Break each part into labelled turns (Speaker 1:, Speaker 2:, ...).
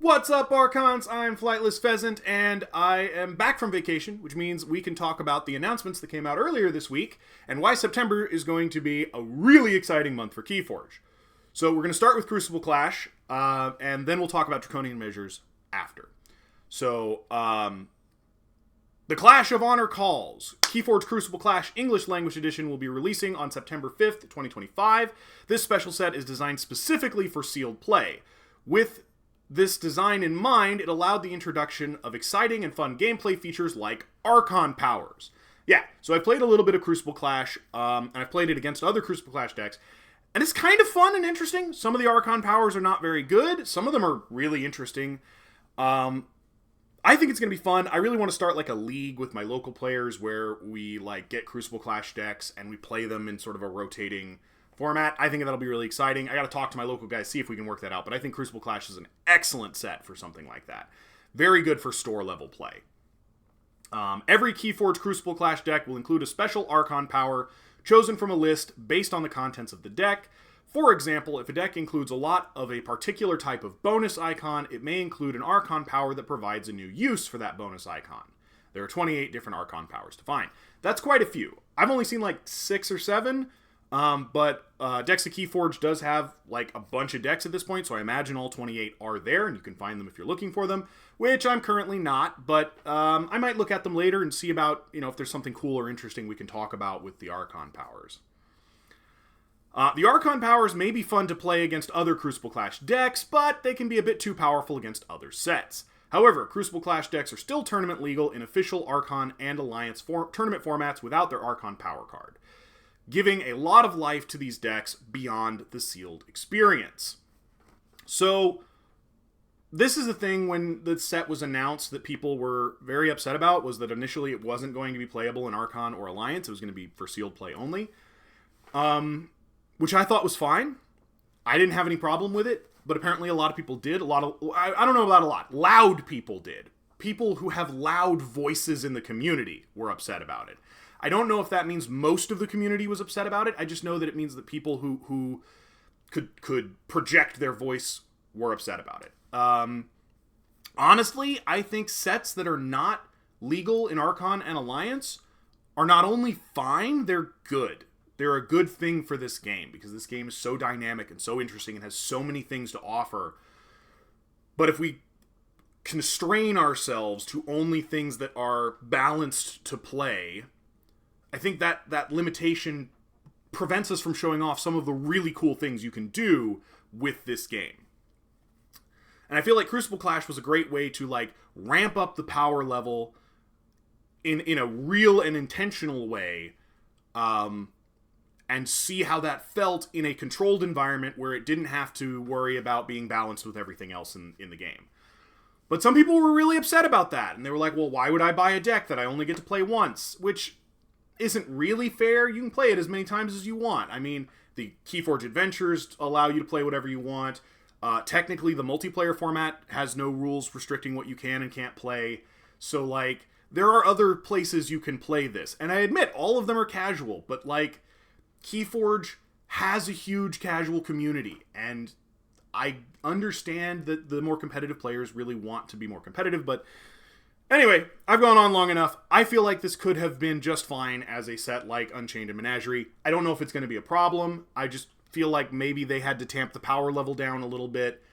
Speaker 1: What's up, Archons? I'm Flightless Pheasant, and I am back from vacation, which means we can talk about the announcements that came out earlier this week, and why September is going to be a really exciting month for KeyForge. So we're going to start with Crucible Clash, and then we'll talk about Draconian measures after. So, the Clash of Honor calls. KeyForge Crucible Clash English Language Edition will be releasing on September 5th, 2025. This special set is designed specifically for sealed play. With this design in mind, it allowed the introduction of exciting and fun gameplay features like Archon powers. Yeah, so I played a little bit of Crucible Clash, and I've played it against other Crucible Clash decks, and it's kind of fun and interesting. Some of the Archon powers are not very good. Some of them are really interesting. I think it's going to be fun. I really want to start like a league with my local players where we like get Crucible Clash decks and we play them in sort of a rotating format. I think that'll be really exciting. I got to talk to my local guys, see if we can work that out. But I think Crucible Clash is an excellent set for something like that. Very good for store level play. Every KeyForge Crucible Clash deck will include a special Archon power chosen from a list based on the contents of the deck. For example, if a deck includes a lot of a particular type of bonus icon, it may include an Archon power that provides a new use for that bonus icon. There are 28 different Archon powers to find. That's quite a few. I've only seen like 6 or 7. But Decks of KeyForge does have like a bunch of decks at this point, so I imagine all 28 are there, and you can find them if you're looking for them, which I'm currently not, but I might look at them later and see about, if there's something cool or interesting we can talk about with the Archon powers. The Archon powers may be fun to play against other Crucible Clash decks, but they can be a bit too powerful against other sets. However, Crucible Clash decks are still tournament legal in official Archon and Alliance tournament formats without their Archon power card, giving a lot of life to these decks beyond the sealed experience. So, this is the thing when the set was announced that people were very upset about, was that initially it wasn't going to be playable in Archon or Alliance. It was going to be for sealed play only. Which I thought was fine. I didn't have any problem with it, but apparently a lot of people did. I don't know about a lot. Loud people did. People who have loud voices in the community were upset about it. I don't know if that means most of the community was upset about it. I just know that it means that people who could project their voice were upset about it. Honestly, I think sets that are not legal in Archon and Alliance are not only fine, they're good. They're a good thing for this game, because this game is so dynamic and so interesting and has so many things to offer. But if we constrain ourselves to only things that are balanced to play, I think that limitation prevents us from showing off some of the really cool things you can do with this game. And I feel like Crucible Clash was a great way to like ramp up the power level in a real and intentional way, and see how that felt in a controlled environment where it didn't have to worry about being balanced with everything else in the game. But some people were really upset about that, and they were like, well, why would I buy a deck that I only get to play once? Which isn't really fair. You can play it as many times as you want. I mean, the KeyForge Adventures allow you to play whatever you want. Technically, the multiplayer format has no rules restricting what you can and can't play. So, like, there are other places you can play this. And I admit, all of them are casual, but, like, KeyForge has a huge casual community, and I understand that the more competitive players really want to be more competitive, but anyway, I've gone on long enough. I feel like this could have been just fine as a set like Unchained and Menagerie. I don't know if it's going to be a problem. I just feel like maybe they had to tamp the power level down a little bit,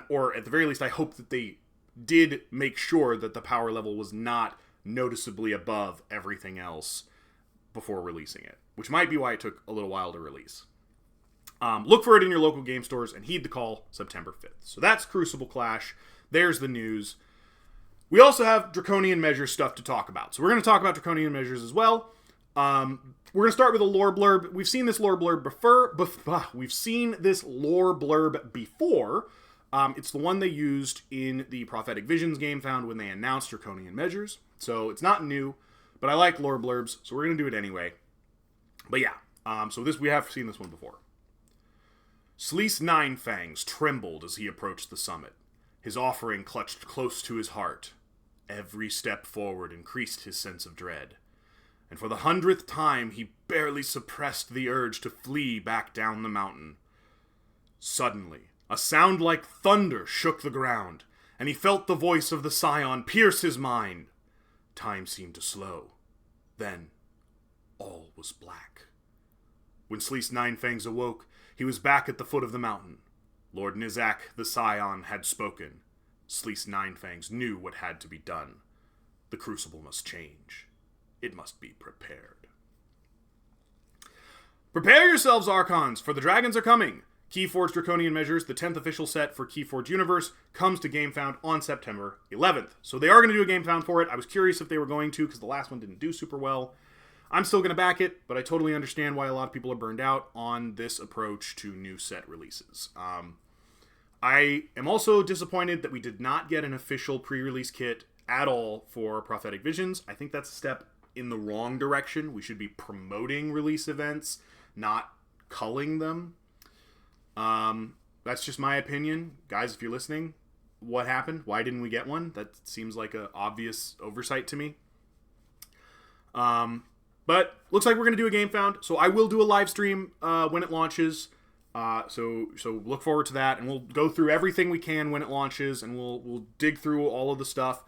Speaker 1: or at the very least, I hope that they did make sure that the power level was not noticeably above everything else before releasing it, which might be why it took a little while to release. Look for it in your local game stores and heed the call September 5th. So that's Crucible Clash. There's the news. We also have Draconian measures stuff to talk about. So we're going to talk about Draconian measures as well. We're going to start with a lore blurb. We've seen this lore blurb before. It's the one they used in the Prophetic Visions Gamefound when they announced Draconian measures. So it's not new, but I like lore blurbs, so we're going to do it anyway. But yeah, so we have seen this one before. Sleece Ninefangs trembled as he approached the summit. His offering clutched close to his heart. Every step forward increased his sense of dread. And for the 100th time, he barely suppressed the urge to flee back down the mountain. Suddenly, a sound like thunder shook the ground, and he felt the voice of the Scion pierce his mind. Time seemed to slow. Then, all was black. When Sleece Ninefangs awoke, he was back at the foot of the mountain. Lord Nizak, the Scion, had spoken. Sleece Ninefangs knew what had to be done. The Crucible must change. It must be prepared. Prepare yourselves, Archons, for the dragons are coming! KeyForge Draconian Measures, the 10th official set for KeyForge Universe, comes to Gamefound on September 11th. So they are going to do a Gamefound for it. I was curious if they were going to, because the last one didn't do super well. I'm still going to back it, but I totally understand why a lot of people are burned out on this approach to new set releases. I am also disappointed that we did not get an official pre-release kit at all for Prophetic Visions. I think that's a step in the wrong direction. We should be promoting release events, not culling them. That's just my opinion. Guys, if you're listening, what happened? Why didn't we get one? That seems like an obvious oversight to me. But looks like we're going to do a Gamefound, so I will do a live stream when it launches. So look forward to that, and we'll go through everything we can when it launches, and we'll dig through all of the stuff.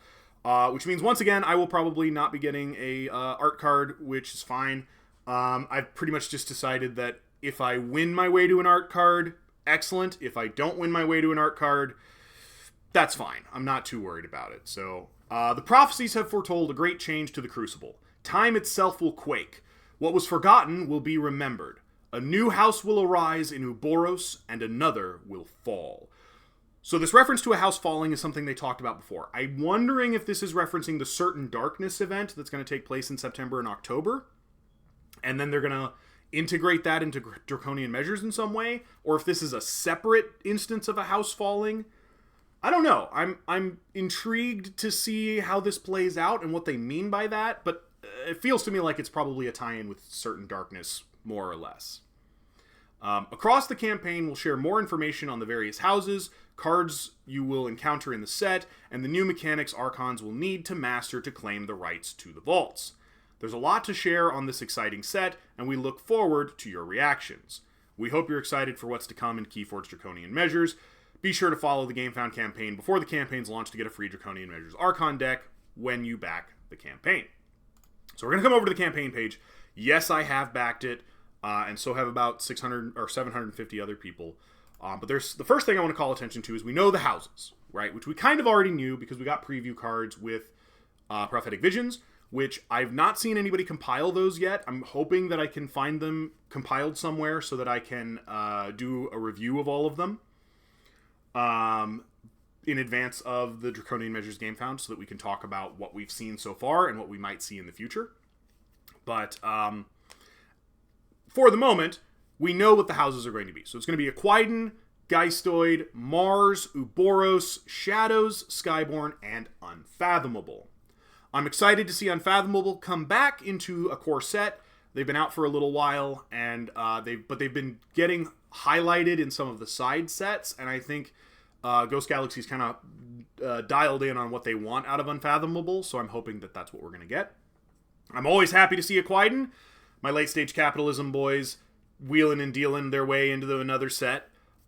Speaker 1: Which means, once again, I will probably not be getting a art card, which is fine. I've pretty much just decided that if I win my way to an art card, excellent. If I don't win my way to an art card, that's fine. I'm not too worried about it. So, the prophecies have foretold a great change to the Crucible. Time itself will quake. What was forgotten will be remembered. A new house will arise in Uboros, and another will fall. So this reference to a house falling is something they talked about before. I'm wondering if this is referencing the Certain Darkness event that's going to take place in September and October. And then they're going to integrate that into Draconian Measures in some way. Or if this is a separate instance of a house falling. I don't know. I'm intrigued to see how this plays out and what they mean by that. But it feels to me like it's probably a tie-in with Certain Darkness, more or less. Across the campaign, we'll share more information on the various houses, cards you will encounter in the set, and the new mechanics Archons will need to master to claim the rights to the vaults. There's a lot to share on this exciting set, and we look forward to your reactions. We hope you're excited for what's to come in KeyForge Draconian Measures. Be sure to follow the Gamefound campaign before the campaign's launch to get a free Draconian Measures Archon deck when you back the campaign. So we're going to come over to the campaign page. Yes, I have backed it. And so have about 600 or 750 other people. But there's the first thing I want to call attention to is we know the houses, right? Which we kind of already knew because we got preview cards with Prophetic Visions, which I've not seen anybody compile those yet. I'm hoping that I can find them compiled somewhere so that I can do a review of all of them in advance of the Draconian Measures Gamefound so that we can talk about what we've seen so far and what we might see in the future. But for the moment, we know what the houses are going to be. So it's going to be Aquidon, Geistoid, Mars, Uboros, Shadows, Skyborn, and Unfathomable. I'm excited to see Unfathomable come back into a core set. They've been out for a little while, and they've been getting highlighted in some of the side sets, and I think Ghost Galaxy's kind of dialed in on what they want out of Unfathomable, so I'm hoping that that's what we're going to get. I'm always happy to see Aquidon. My late-stage capitalism boys wheeling and dealing their way into another set.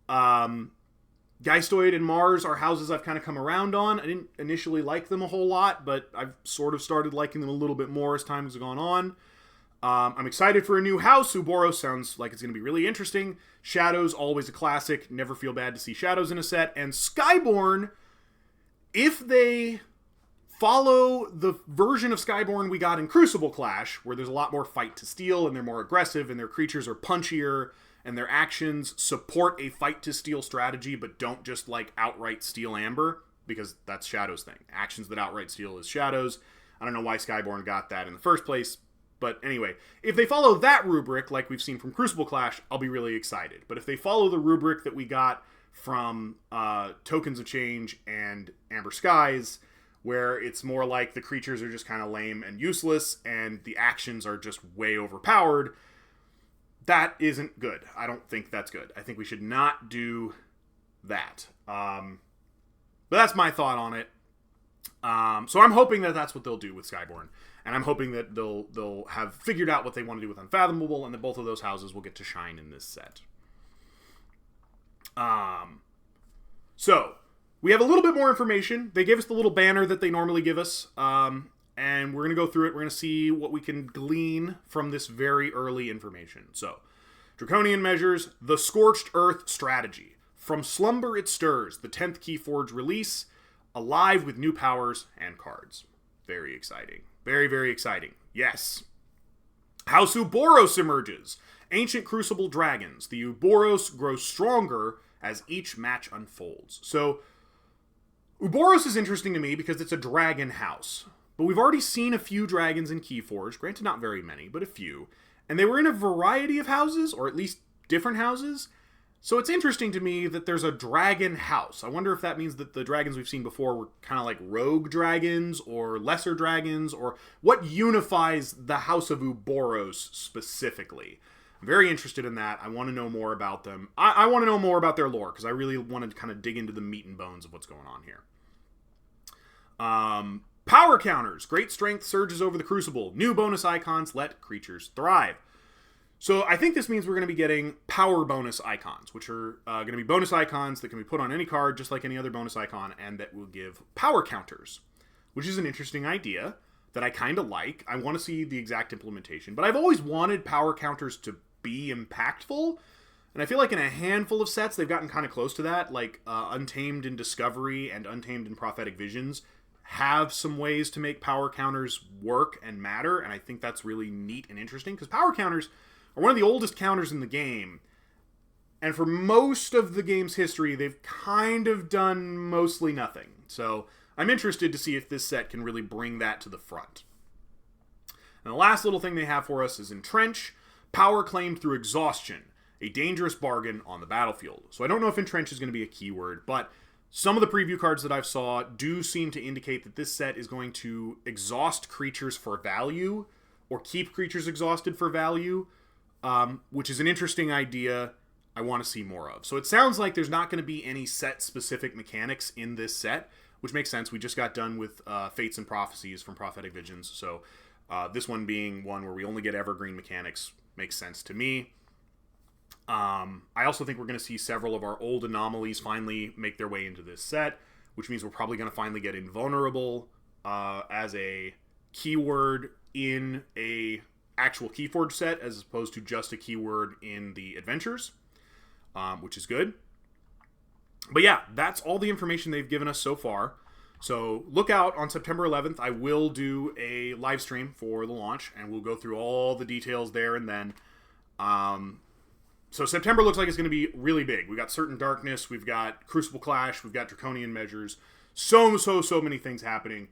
Speaker 1: Geistoid and Mars are houses I've kind of come around on. I didn't initially like them a whole lot, but I've sort of started liking them a little bit more as time has gone on. I'm excited for a new house. Uboros sounds like it's going to be really interesting. Shadows, always a classic. Never feel bad to see Shadows in a set. And Skyborn, if they follow the version of Skyborn we got in Crucible Clash, where there's a lot more fight to steal, and they're more aggressive, and their creatures are punchier, and their actions support a fight to steal strategy, but don't just, like, outright steal Amber, because that's Shadow's thing. Actions that outright steal is Shadows. I don't know why Skyborn got that in the first place, but anyway, if they follow that rubric, like we've seen from Crucible Clash, I'll be really excited. But if they follow the rubric that we got from Tokens of Change and Amber Skies, where it's more like the creatures are just kind of lame and useless, and the actions are just way overpowered, that isn't good. I don't think that's good. I think we should not do that. But that's my thought on it. So I'm hoping that that's what they'll do with Skyborn, and I'm hoping that they'll have figured out what they want to do with Unfathomable, and that both of those houses will get to shine in this set. So we have a little bit more information. They gave us the little banner that they normally give us, and we're going to go through it. We're going to see what we can glean from this very early information. So, Draconian measures, the Scorched Earth strategy. From slumber it stirs, the 10th KeyForge release, alive with new powers and cards. Very exciting. Very, very exciting. Yes. House Uboros emerges. Ancient Crucible dragons. The Uboros grow stronger as each match unfolds. So, Uboros is interesting to me because it's a dragon house. But we've already seen a few dragons in KeyForge. Granted, not very many, but a few. And they were in a variety of houses, or at least different houses. So it's interesting to me that there's a dragon house. I wonder if that means that the dragons we've seen before were kind of like rogue dragons or lesser dragons, or what unifies the House of Uboros specifically. I'm very interested in that. I want to know more about them. I want to know more about their lore, because I really want to kind of dig into the meat and bones of what's going on here. Power counters. Great strength surges over the Crucible. New bonus icons let creatures thrive. So I think this means we're going to be getting power bonus icons, which are going to be bonus icons that can be put on any card, just like any other bonus icon, and that will give power counters, which is an interesting idea that I kind of like. I want to see the exact implementation, but I've always wanted power counters to be impactful, and I feel like in a handful of sets, they've gotten kind of close to that, like Untamed in Discovery and Untamed in Prophetic Visions have some ways to make power counters work and matter, and I think that's really neat and interesting, because power counters are one of the oldest counters in the game, and for most of the game's history, they've kind of done mostly nothing. So I'm interested to see if this set can really bring that to the front. And the last little thing they have for us is Entrench, power claimed through exhaustion, a dangerous bargain on the battlefield. So I don't know if Entrench is going to be a keyword, but some of the preview cards that I've saw do seem to indicate that this set is going to exhaust creatures for value, or keep creatures exhausted for value, which is an interesting idea I want to see more of. So it sounds like there's not going to be any set-specific mechanics in this set, which makes sense. We just got done with Fates and Prophecies from Prophetic Visions, so this one being one where we only get evergreen mechanics makes sense to me. I also think we're going to see several of our old anomalies finally make their way into this set, which means we're probably going to finally get Invulnerable as a keyword in a actual KeyForge set, as opposed to just a keyword in the adventures, which is good. But yeah, that's all the information they've given us so far. So look out on September 11th. I will do a live stream for the launch, and we'll go through all the details there and then. So September looks like it's going to be really big. We've got Certain Darkness, we've got Crucible Clash, we've got Draconian measures. So many things happening.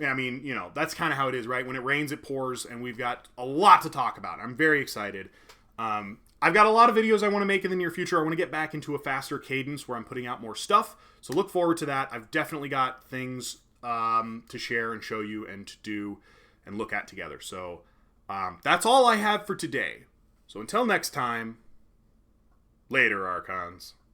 Speaker 1: I mean, you know, that's kind of how it is, right? When it rains, it pours, and we've got a lot to talk about. I'm very excited. I've got a lot of videos I want to make in the near future. I want to get back into a faster cadence where I'm putting out more stuff. So look forward to that. I've definitely got things to share and show you and to do and look at together. So that's all I have for today. So until next time, later, Archons.